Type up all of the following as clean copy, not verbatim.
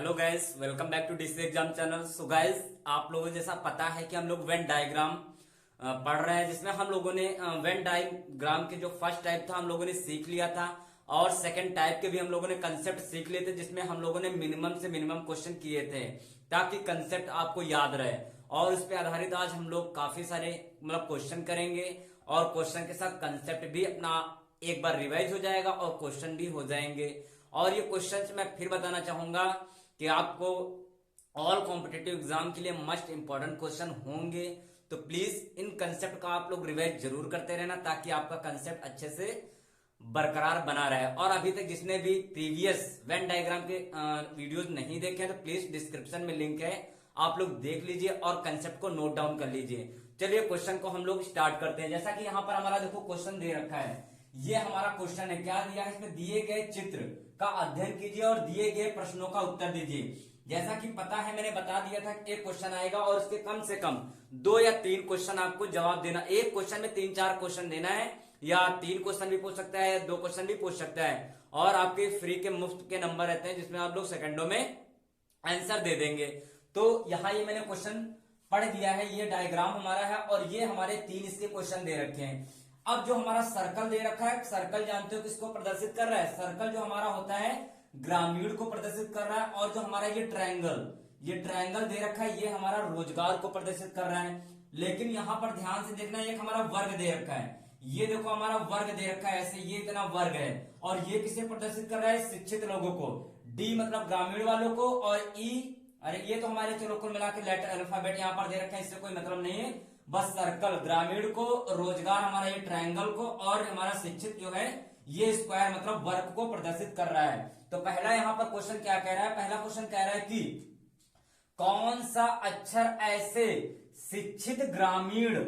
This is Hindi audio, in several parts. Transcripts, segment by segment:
Hello guys, welcome back to DC exam channel. So guys, आप लोगों को जैसा पता है कि हम लोग वेन डायग्राम पढ़ रहे हैं, जिसमें हम लोगों ने वेन डायग्राम के जो फर्स्ट टाइप था हम लोगों ने सीख लिया था और सेकंड टाइप के भी हम लोगों ने कंसेप्ट सीख लिए थे, जिसमें हम लोगों ने मिनिमम से मिनिमम क्वेश्चन किए थे ताकि कंसेप्ट आपको याद रहे। और उस पर आधारित आज हम लोग काफी सारे क्वेश्चन करेंगे और क्वेश्चन के साथ कंसेप्ट भी अपना एक बार रिवाइज हो जाएगा और क्वेश्चन भी हो जाएंगे। और ये क्वेश्चंस मैं फिर बताना चाहूंगा कि आपको ऑल कॉम्पिटिटिव एग्जाम के लिए मस्ट इंपॉर्टेंट क्वेश्चन होंगे, तो प्लीज इन कंसेप्ट का आप लोग रिवाइज जरूर करते रहना ताकि आपका कंसेप्ट अच्छे से बरकरार बना रहे। और अभी तक जिसने भी प्रीवियस वेन डायग्राम के वीडियोस नहीं देखे हैं तो प्लीज डिस्क्रिप्शन में लिंक है, आप लोग देख लीजिए और कंसेप्ट को नोट डाउन कर लीजिए। चलिए क्वेश्चन को हम लोग स्टार्ट करते हैं। जैसा कि यहाँ पर हमारा देखो क्वेश्चन दे रखा है, ये हमारा क्वेश्चन है। क्या दिया है इसमें? दिए गए चित्र का अध्ययन कीजिए और दिए गए प्रश्नों का उत्तर दीजिए। जैसा कि पता है, मैंने बता दिया था एक क्वेश्चन आएगा और उसके कम से कम 2 या 3 क्वेश्चन आपको जवाब देना। एक क्वेश्चन में 3-4 क्वेश्चन देना है, या 3 क्वेश्चन भी पूछ सकता है, 2 क्वेश्चन भी पूछ सकता है। और आपके फ्री के मुफ्त के नंबर रहते हैं जिसमें आप लोग सेकंडों में आंसर दे देंगे। तो यहाँ ये मैंने क्वेश्चन पढ़ दिया है, ये डायग्राम हमारा है और ये हमारे 3 इसके क्वेश्चन दे रखे हैं। अब जो हमारा सर्कल दे रखा है, सर्कल जानते हो किसको प्रदर्शित कर रहा है? सर्कल जो हमारा होता है ग्रामीण को प्रदर्शित कर रहा है, और जो हमारा ये ट्रायंगल दे रखा है ये हमारा रोजगार को प्रदर्शित कर रहा है। लेकिन यहाँ पर ध्यान से देखना, एक हमारा वर्ग दे रखा है, ये देखो हमारा वर्ग दे रखा है ऐसे, ये इतना वर्ग है और ये किसे प्रदर्शित कर रहा है? शिक्षित लोगों को। डी मतलब ग्रामीण वालों को, और ई अरे ये तो हमारे चलो कुल मिला के लेटर अल्फाबेट यहाँ पर दे रखा है, इससे कोई मतलब नहीं है। बस सर्कल ग्रामीण को, रोजगार हमारा ये ट्रायंगल को, और हमारा शिक्षित जो है ये स्क्वायर मतलब वर्ग को प्रदर्शित कर रहा है। तो पहला यहाँ पर क्वेश्चन क्या कह रहा है? पहला क्वेश्चन कह रहा है कि कौन सा अक्षर ऐसे शिक्षित ग्रामीण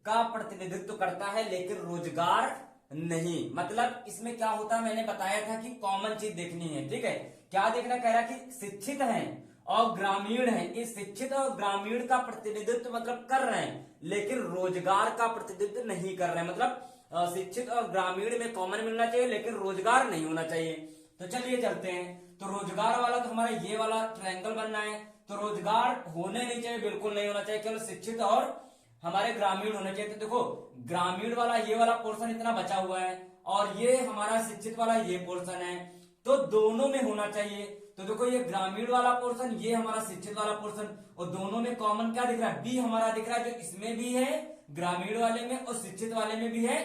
का प्रतिनिधित्व करता है लेकिन रोजगार नहीं। मतलब इसमें क्या होता है, मैंने बताया था कि कॉमन चीज देखनी है, ठीक है। क्या देखना कह रहा है कि शिक्षित है और ग्रामीण है, इस शिक्षित और ग्रामीण का प्रतिनिधित्व मतलब कर रहे हैं लेकिन रोजगार का प्रतिनिधित्व नहीं कर रहे हैं। मतलब शिक्षित और ग्रामीण में कॉमन मिलना चाहिए लेकिन रोजगार नहीं होना चाहिए। तो चलिए चलते हैं। तो रोजगार वाला तो हमारा ये वाला ट्रायंगल बनना है, तो रोजगार होने नहीं चाहिए, बिल्कुल नहीं होना चाहिए, केवल शिक्षित और हमारे ग्रामीण होने चाहिए। तो देखो ग्रामीण वाला ये वाला पोर्शन इतना बचा हुआ है और ये हमारा शिक्षित वाला ये पोर्शन है, तो दोनों में होना चाहिए। तो देखो ये ग्रामीण वाला पोर्शन, ये हमारा शिक्षित वाला पोर्शन, और दोनों में कॉमन क्या दिख रहा है? बी हमारा दिख रहा है, जो इसमें भी है ग्रामीण वाले में और शिक्षित वाले में भी है।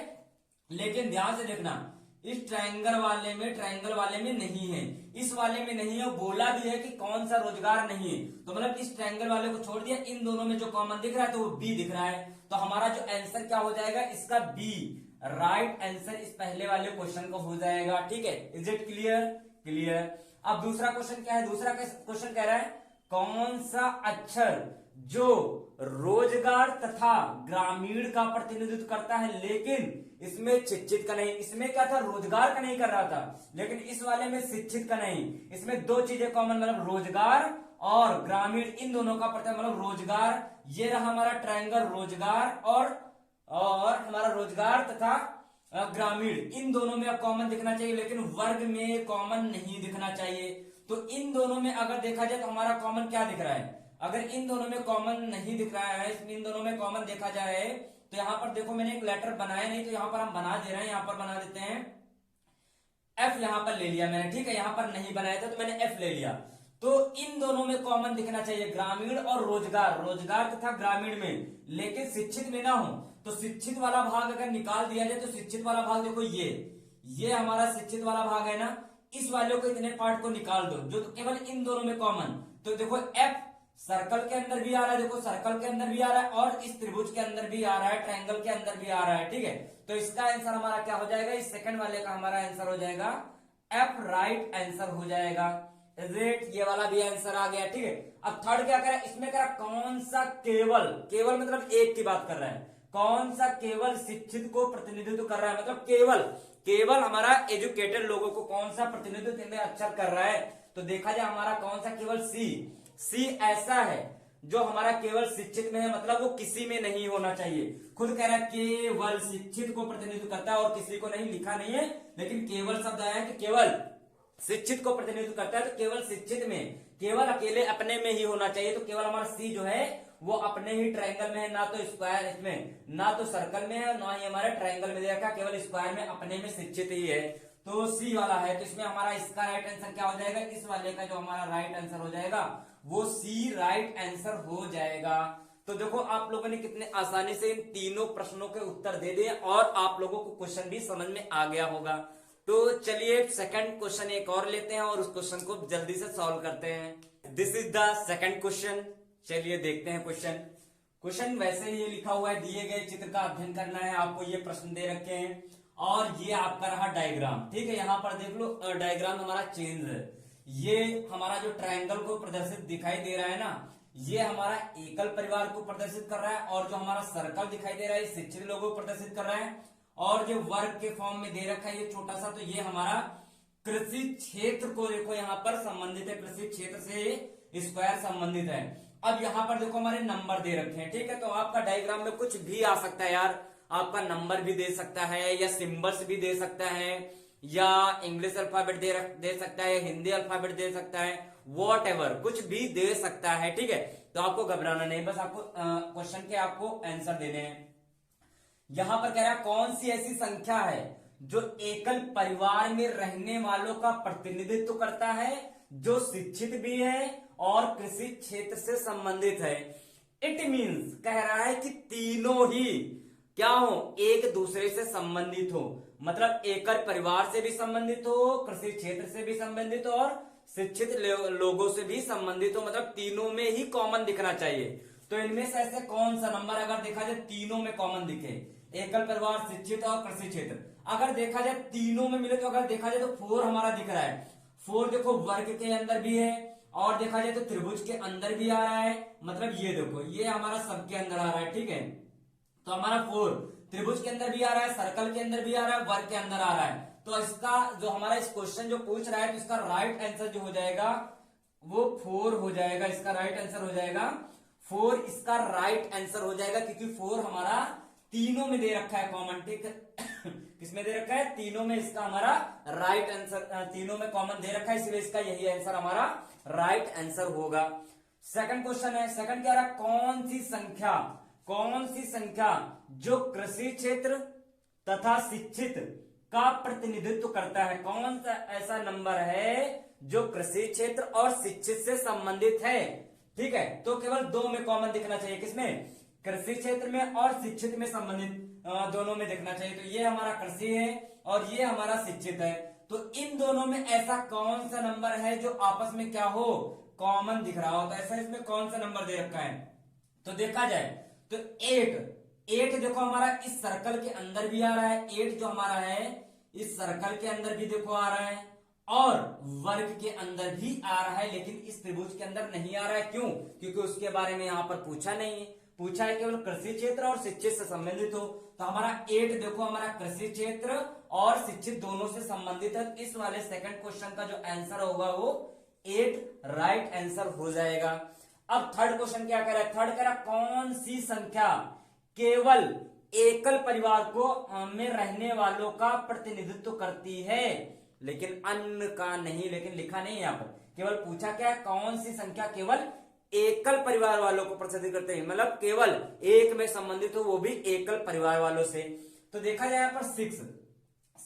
लेकिन ध्यान से देखना, इस ट्रायंगल वाले में नहीं है, इस वाले में नहीं है। बोला भी है कि कौन सा रोजगार नहीं है, तो मतलब इस ट्रायंगल वाले को छोड़ दिया, इन दोनों में जो कॉमन दिख रहा है तो वो बी दिख रहा है। तो हमारा जो आंसर क्या हो जाएगा इसका? बी राइट आंसर इस पहले वाले क्वेश्चन को हो जाएगा, ठीक है। Is it clear? क्लियर। अब दूसरा क्वेश्चन क्या है? दूसरा क्वेश्चन कह रहा है कौन सा अक्षर जो रोजगार तथा ग्रामीण का प्रतिनिधित्व करता है लेकिन इसमें शिक्षित का नहीं। इसमें क्या था? रोजगार का नहीं कर रहा था, लेकिन इस वाले में शिक्षित का नहीं। इसमें 2 चीजें कॉमन, मतलब रोजगार और ग्रामीण, इन दोनों का प्रतिनिधित्व मतलब रोजगार। ये रहा हमारा ट्रायंगल रोजगार और हमारा रोजगार तथा ग्रामीण, इन दोनों में कॉमन दिखना चाहिए लेकिन वर्ग में कॉमन नहीं दिखना चाहिए। तो इन दोनों में अगर देखा जाए तो हमारा कॉमन क्या दिख रहा है? अगर इन दोनों में कॉमन नहीं दिख रहा है, इन दोनों में कॉमन देखा जाए तो यहाँ पर देखो मैंने एक लेटर बनाया नहीं, तो यहाँ पर हम बना दे रहे हैं, यहाँ पर बना देते हैं एफ, यहाँ पर ले लिया मैंने, ठीक है। यहाँ पर नहीं बनाया था तो मैंने एफ ले लिया। तो इन दोनों में कॉमन दिखना चाहिए, ग्रामीण और रोजगार तथा ग्रामीण में, लेकिन शिक्षित में ना हो। तो शिक्षित वाला भाग अगर निकाल दिया जाए तो शिक्षित वाला भाग देखो ये हमारा शिक्षित वाला भाग है ना, इस वाले को इतने पार्ट को निकाल दो जो तो केवल इन दोनों में कॉमन। तो देखो एफ सर्कल के अंदर भी आ रहा है, देखो सर्कल के अंदर भी आ रहा है और इस त्रिभुज के अंदर भी आ रहा है, ट्रायंगल के अंदर भी आ रहा है, ठीक है। तो इसका आंसर हमारा क्या हो जाएगा? इस सेकंड वाले का हमारा आंसर हो जाएगा एफ राइट आंसर हो जाएगा। Is it? ये वाला भी आंसर आ गया, ठीक है। अब थर्ड क्या करा? इसमें करा कौन सा केवल मतलब एक की बात कर रहा है, कौन सा केवल शिक्षित को प्रतिनिधित्व कर रहा है, मतलब केवल हमारा एजुकेटेड लोगों को कौन सा प्रतिनिधित्व में अक्षर कर रहा है। तो देखा जाए हमारा कौन सा? केवल सी ऐसा है जो हमारा केवल शिक्षित में है, मतलब वो किसी में नहीं होना चाहिए। खुद कह रहा है केवल शिक्षित को प्रतिनिधित्व करता है और किसी को नहीं, लिखा नहीं है लेकिन केवल शब्द आया है कि केवल शिक्षित को प्रतिनिधित्व करता है, तो केवल शिक्षित में केवल अकेले अपने में ही होना चाहिए। तो केवल हमारा सी जो है वो अपने ही ट्रायंगल में है, ना तो स्क्वायर इसमें, ना तो सर्कल में है, ना ही हमारे ट्रायंगल में दे रखा, केवल स्क्वायर में अपने में शिक्षित ही है। तो सी वाला है, तो इसमें हमारा इसका राइट आंसर क्या हो जाएगा, इस वाले का जो हमारा राइट आंसर हो जाएगा वो सी राइट आंसर हो जाएगा। तो देखो आप लोगों ने कितने आसानी से इन तीनों प्रश्नों के उत्तर दे दिए और आप लोगों को क्वेश्चन भी समझ में आ गया होगा। तो चलिए सेकंड क्वेश्चन एक और लेते हैं और उस क्वेश्चन को जल्दी से सॉल्व करते हैं। This is the second question. चलिए देखते हैं क्वेश्चन। क्वेश्चन वैसे ही लिखा हुआ है, दिए गए चित्र का अध्ययन करना है, आपको ये प्रश्न दे रखे हैं और ये आपका रहा डायग्राम। ठीक है, यहाँ पर देख लो डायग्राम हमारा चेंज है। ये हमारा जो ट्रायंगल को प्रदर्शित दिखाई दे रहा है ना, ये हमारा एकल परिवार को प्रदर्शित कर रहा है, और जो हमारा सर्कल दिखाई दे रहा है शिक्षित लोगों को प्रदर्शित कर रहा है, और जो वर्ग के फॉर्म में दे रखा है ये छोटा सा, तो ये हमारा कृषि क्षेत्र को देखो यहाँ पर संबंधित है, कृषि क्षेत्र से स्क्वायर संबंधित है। अब यहाँ पर देखो हमारे नंबर दे रखे हैं। ठीक है, तो आपका डायग्राम में कुछ भी आ सकता है यार, आपका नंबर भी दे सकता है या सिंबल्स भी दे सकता है या इंग्लिश अल्फाबेट दे सकता है, हिंदी अल्फाबेट दे सकता है, वॉट एवर कुछ भी दे सकता है। ठीक है, तो आपको घबराना नहीं, बस आपको क्वेश्चन के आपको आंसर देने हैं। यहां पर कह रहा है कौन सी ऐसी संख्या है जो एकल परिवार में रहने वालों का प्रतिनिधित्व करता है, जो शिक्षित भी है और कृषि क्षेत्र से संबंधित है। इट मीन्स कह रहा है कि तीनों ही क्या हो, एक दूसरे से संबंधित हो, मतलब एकल परिवार से भी संबंधित हो, कृषि क्षेत्र से भी संबंधित हो और शिक्षित लोगों से भी संबंधित हो, मतलब तीनों में ही कॉमन दिखना चाहिए। तो इनमें से ऐसे कौन सा नंबर अगर देखा जाए तीनों में कॉमन दिखे, एकल परिवार, शिक्षित और कृषि क्षेत्र, अगर देखा जाए तीनों में मिले, तो अगर देखा जाए तो 4 हमारा दिख रहा है। 4 देखो वर्ग के अंदर भी है और देखा जाए तो त्रिभुज के अंदर भी आ रहा है, मतलब ये देखो ये हमारा सबके अंदर आ रहा है। ठीक है, तो हमारा 4 त्रिभुज के अंदर भी आ रहा है, सर्कल के अंदर भी आ रहा है, वर्ग के अंदर आ रहा है। तो इसका जो हमारा इस क्वेश्चन जो पूछ रहा है, तो इसका राइट आंसर जो हो जाएगा वो 4 हो जाएगा। इसका राइट आंसर हो जाएगा 4, इसका राइट आंसर हो जाएगा, क्योंकि 4 हमारा तीनों में दे रखा है कॉमन। ठीक है, किसमें दे रखा है, तीनों में, इसका हमारा राइट आंसर तीनों में कॉमन दे रखा है, इसलिए इसका यही आंसर हमारा राइट आंसर होगा। सेकंड क्वेश्चन है, सेकंड क्या रहा, कौन सी संख्या जो कृषि क्षेत्र तथा शिक्षित का प्रतिनिधित्व करता है, कौन सा ऐसा नंबर है जो कृषि क्षेत्र और शिक्षित से संबंधित है। ठीक है, तो केवल 2 में कॉमन दिखना चाहिए, किसमें, कृषि क्षेत्र में और शिक्षित में संबंधित दोनों में दिखना चाहिए। तो ये हमारा कृषि है और ये हमारा शिक्षित है, तो इन दोनों में ऐसा कौन सा नंबर है जो आपस में क्या हो, कॉमन दिख रहा हो। तो ऐसा इसमें कौन सा नंबर दे रखा है, तो देखा जाए तो 8 देखो हमारा इस सर्कल के अंदर भी आ रहा है, 8 जो हमारा है इस सर्कल के अंदर भी देखो आ रहा है और वर्ग के अंदर भी आ रहा है, लेकिन इस त्रिभुज के अंदर नहीं आ रहा है। क्यों, क्योंकि उसके बारे में यहां पर पूछा नहीं है, पूछा है केवल कृषि क्षेत्र और शिक्षित से संबंधित हो। तो हमारा 8 देखो हमारा कृषि क्षेत्र और शिक्षित दोनों से संबंधित है। इस वाले सेकंड क्वेश्चन का जो आंसर होगा वो 8 राइट आंसर हो जाएगा। अब थर्ड क्वेश्चन क्या कह रहा है, थर्ड कह रहा है कौन सी संख्या केवल एकल परिवार को में रहने वालों का प्रतिनिधित्व करती है, लेकिन अन्य का नहीं, लेकिन लिखा नहीं है यहाँ पर, केवल पूछा क्या है, कौन सी संख्या केवल एकल परिवार वालों को प्रतिनिधित्व करते हैं, मतलब केवल एक में संबंधित हो, वो भी एकल परिवार वालों से। तो देखा जाए यहाँ पर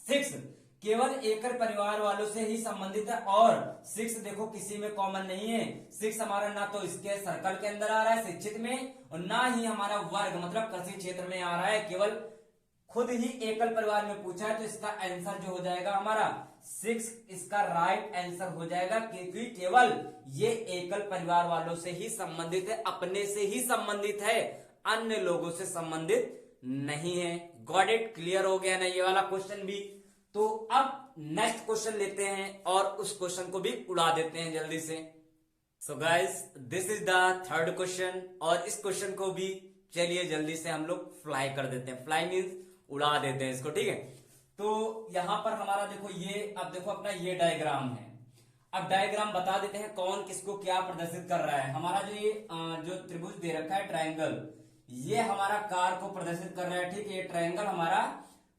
6 केवल एकल परिवार वालों से ही संबंधित है और 6 देखो किसी में कॉमन नहीं है। 6 हमारा ना तो इसके सर्कल के अंदर आ रहा है शिक्षित में, और ना ही हमारा वर्ग मतलब कृषि क्षेत्र में आ रहा है, केवल खुद ही एकल परिवार में पूछा है। तो इसका आंसर जो हो जाएगा हमारा 6, इसका राइट आंसर हो जाएगा, क्योंकि केवल ये एकल परिवार वालों से ही संबंधित है, अपने से ही संबंधित है, अन्य लोगों से संबंधित नहीं है। गॉट इट, क्लियर हो गया ना ये वाला क्वेश्चन भी। तो अब नेक्स्ट क्वेश्चन लेते हैं और उस क्वेश्चन को भी उड़ा देते हैं जल्दी से। So guys this is the third question और इस क्वेश्चन को भी चलिए जल्दी से हम लोग फ्लाई कर देते हैं। फ्लाई मीन्स उड़ा देते हैं इसको, ठीक है। तो यहां पर हमारा देखो ये, अब देखो अपना ये डायग्राम है। अब डायग्राम बता देते हैं कौन किसको क्या प्रदर्शित कर रहा है। हमारा जो ये जो त्रिभुज दे रखा है ट्रायंगल, ये हमारा कार को प्रदर्शित कर रहा है, ठीक है। ये ट्रायंगल हमारा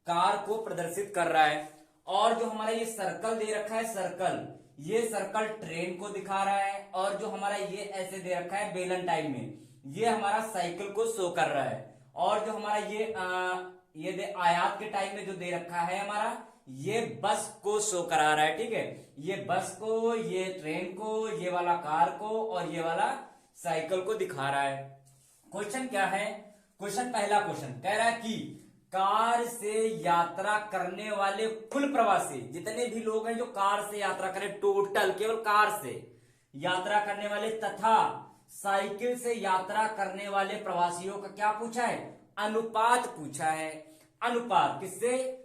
कार को प्रदर्शित कर रहा है। और जो हमारा ये सर्कल दे रखा है सर्कल, ये सर्कल ट्रेन को दिखा रहा है, और जो हमारा ये ऐसे दे रखा है बेलन टाइप में, ये हमारा साइकिल को शो कर रहा है। और जो हमारा ये आयात के टाइप में जो दे रखा है हमारा, ये बस को शो करा रहा है। ठीक है, ये बस को, ये ट्रेन को, ये वाला कार को, और ये वाला साइकिल को दिखा रहा है। क्वेश्चन क्या है? क्वेश्चन, पहला क्वेश्चन कह रहा है कि कार से यात्रा करने वाले कुल प्रवासी, जितने भी लोग हैं जो कार से यात्रा करें, टोटल केवल कार से यात्रा करने वाले, तथा साइकिल से यात्रा करने वाले प्रवासियों का क्या पूछा है? अनुपात पूछा है। अनुपात किससे?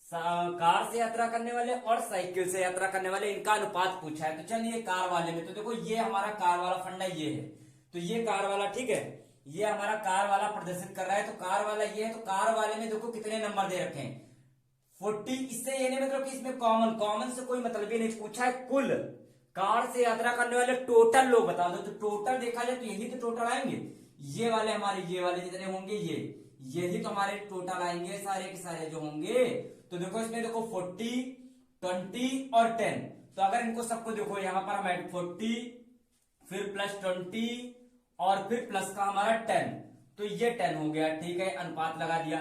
कार से यात्रा करने वाले और साइकिल से यात्रा करने वाले, इनका अनुपात पूछा है। तो चलिए कार वाले में, तो देखो ये हमारा कार वाला फंडा ये है, तो ये कार वाला, ठीक है, ये हमारा कार वाला प्रदर्शित कर रहा है। तो कार वाला ये है, तो कार वाले में देखो कितने नंबर दे रखे हैं, 40। इससे ये नहीं मतलब कि इसमें कॉमन से कोई मतलब ही नहीं, पूछा है कुल कार से यात्रा करने वाले टोटल लोग बता दो। तो टोटल देखा जाए तो यही तो टोटल आएंगे, ये वाले हमारे, ये वाले जितने होंगे यही तो हमारे टोटल आएंगे, सारे के सारे जो होंगे। तो देखो इसमें देखो 40, 20 और 10। तो अगर इनको सबको देखो, यहां पर हम 40 फिर प्लस 20 और फिर प्लस का हमारा 10, तो ये 10 हो गया। ठीक है, अनुपात लगा दिया।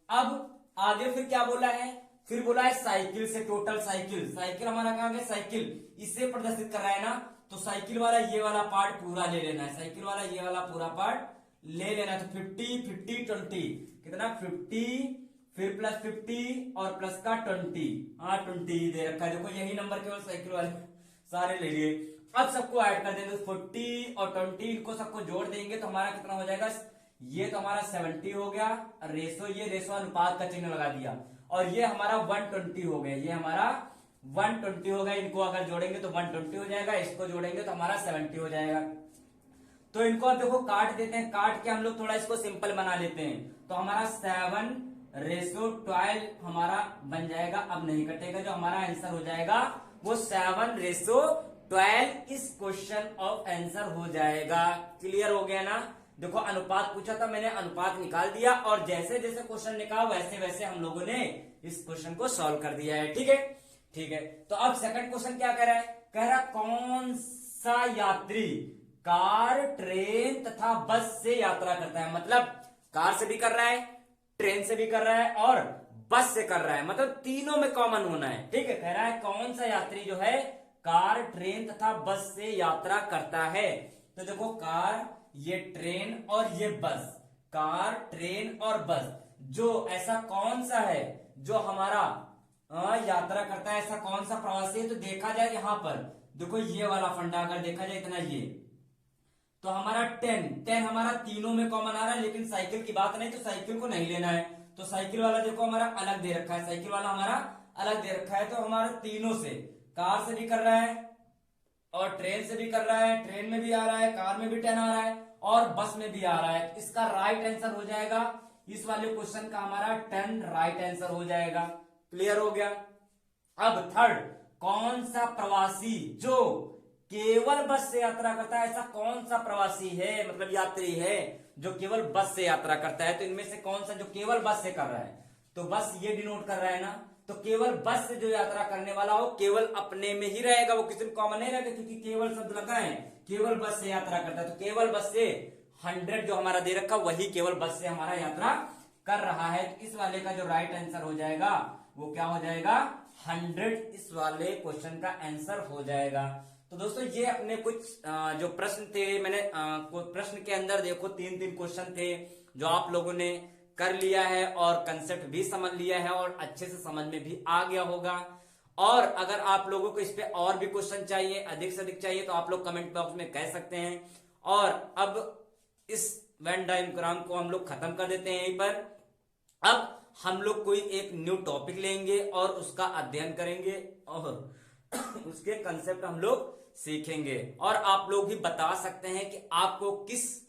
अब आगे फिर क्या बोला है? फिर बोला है साइकिल से, टोटल साइकिल हमारा कहां गया? साइकिल इसे प्रदर्शित कर रहा है ना, तो साइकिल वाला ये वाला पार्ट पूरा ले लेना है, साइकिल वाला ये वाला पूरा पार्ट ले लेना है। तो 50, 50, 20 कितना? 50 फिर प्लस 50 और प्लस का 20, हाँ 20 दे रखा है। देखो यही नंबर केवल साइकिल वाले सारे ले लिए। अब सबको ऐड कर देंगे, 40 और 20 इनको सबको जोड़ देंगे तो हमारा कितना हो जाएगा? ये तो हमारा 70 हो गया। रेशो, ये रेशो अनुपात का चिन्ह लगा दिया, और ये हमारा 120 हो गया, ये हमारा 120 हो गया। इनको अगर जोड़ेंगे तो 120 हो जाएगा, इसको जोड़ेंगे तो हमारा 70 हो जाएगा। तो इनको अब देखो काट देते हैं, काट के हम लोग थोड़ा इसको सिंपल बना लेते हैं। तो हमारा 7:12 हमारा बन जाएगा। अब नहीं कटेगा, जो हमारा आंसर हो जाएगा वो 7:12 इस क्वेश्चन ऑफ आंसर हो जाएगा। क्लियर हो गया ना? देखो अनुपात पूछा था, मैंने अनुपात निकाल दिया, और जैसे जैसे क्वेश्चन निकाला वैसे वैसे हम लोगों ने इस क्वेश्चन को सॉल्व कर दिया है। ठीक है, ठीक है। तो अब सेकंड क्वेश्चन क्या कह रहा है? कह रहा कौन सा यात्री कार, ट्रेन तथा बस से यात्रा करता है? मतलब कार से भी कर रहा है, ट्रेन से भी कर रहा है और बस से कर रहा है, मतलब तीनों में कॉमन होना है। ठीक है, कह रहा है कौन सा यात्री जो है कार, ट्रेन तथा बस से यात्रा करता है। तो देखो कार, ये ट्रेन और ये बस, कार, ट्रेन और बस, जो ऐसा कौन सा है जो हमारा यात्रा करता है, ऐसा कौन सा प्रवासी है? तो देखा जाए यहां पर देखो ये वाला फंडा अगर देखा जाए इतना, ये तो हमारा 10 हमारा तीनों में कॉमन आ रहा है, लेकिन साइकिल की बात नहीं, तो साइकिल को नहीं लेना है। तो साइकिल वाला देखो हमारा अलग दे रखा है, साइकिल वाला हमारा अलग दे रखा है। तो हमारा तीनों से, कार से भी कर रहा है और ट्रेन से भी कर रहा है, ट्रेन में भी आ रहा है, कार में भी 10 आ रहा है और बस में भी आ रहा है। इसका राइट आंसर हो जाएगा, इस वाले क्वेश्चन का हमारा 10 राइट आंसर हो जाएगा। क्लियर हो गया? अब थर्ड, कौन सा प्रवासी जो केवल बस से यात्रा करता है? ऐसा कौन सा प्रवासी है, मतलब यात्री है जो केवल बस से यात्रा करता है? तो इनमें से कौन सा जो केवल बस से कर रहा है? तो बस ये डिनोट कर रहा है ना, तो केवल बस से जो यात्रा करने वाला हो केवल अपने में ही रहेगा, वो किसी में कॉमन नहीं रहेगा, क्योंकि केवल शब्द लगा है, केवल बस से यात्रा करता है। तो केवल बस से 100 जो हमारा दे रखा वही केवल बस से हमारा यात्रा कर रहा है। तो इस वाले का जो राइट आंसर हो जाएगा वो क्या हो जाएगा? 100 इस वाले क्वेश्चन का आंसर हो जाएगा। तो दोस्तों ये अपने कुछ जो प्रश्न थे, मैंने प्रश्न के अंदर देखो 3 क्वेश्चन थे जो आप लोगों ने कर लिया है और कंसेप्ट भी समझ लिया है और अच्छे से समझ में भी आ गया होगा। और अगर आप लोगों को इस पे और भी क्वेश्चन चाहिए, अधिक से अधिक चाहिए, तो आप लोग कमेंट बॉक्स में कह सकते हैं। और अब इस वेन डायग्राम को हम लोग खत्म कर देते हैं यहीं पर। अब हम लोग कोई एक न्यू टॉपिक लेंगे और उसका अध्ययन करेंगे और उसके कंसेप्ट हम लोग सीखेंगे, और आप लोग भी बता सकते हैं कि आपको किस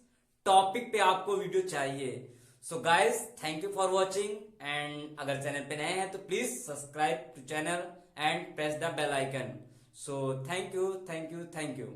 टॉपिक पे आपको वीडियो चाहिए। So guys, thank you for watching, and अगर चैनल पे नए हैं तो please subscribe to channel and press the bell icon. So thank you, thank you, thank you.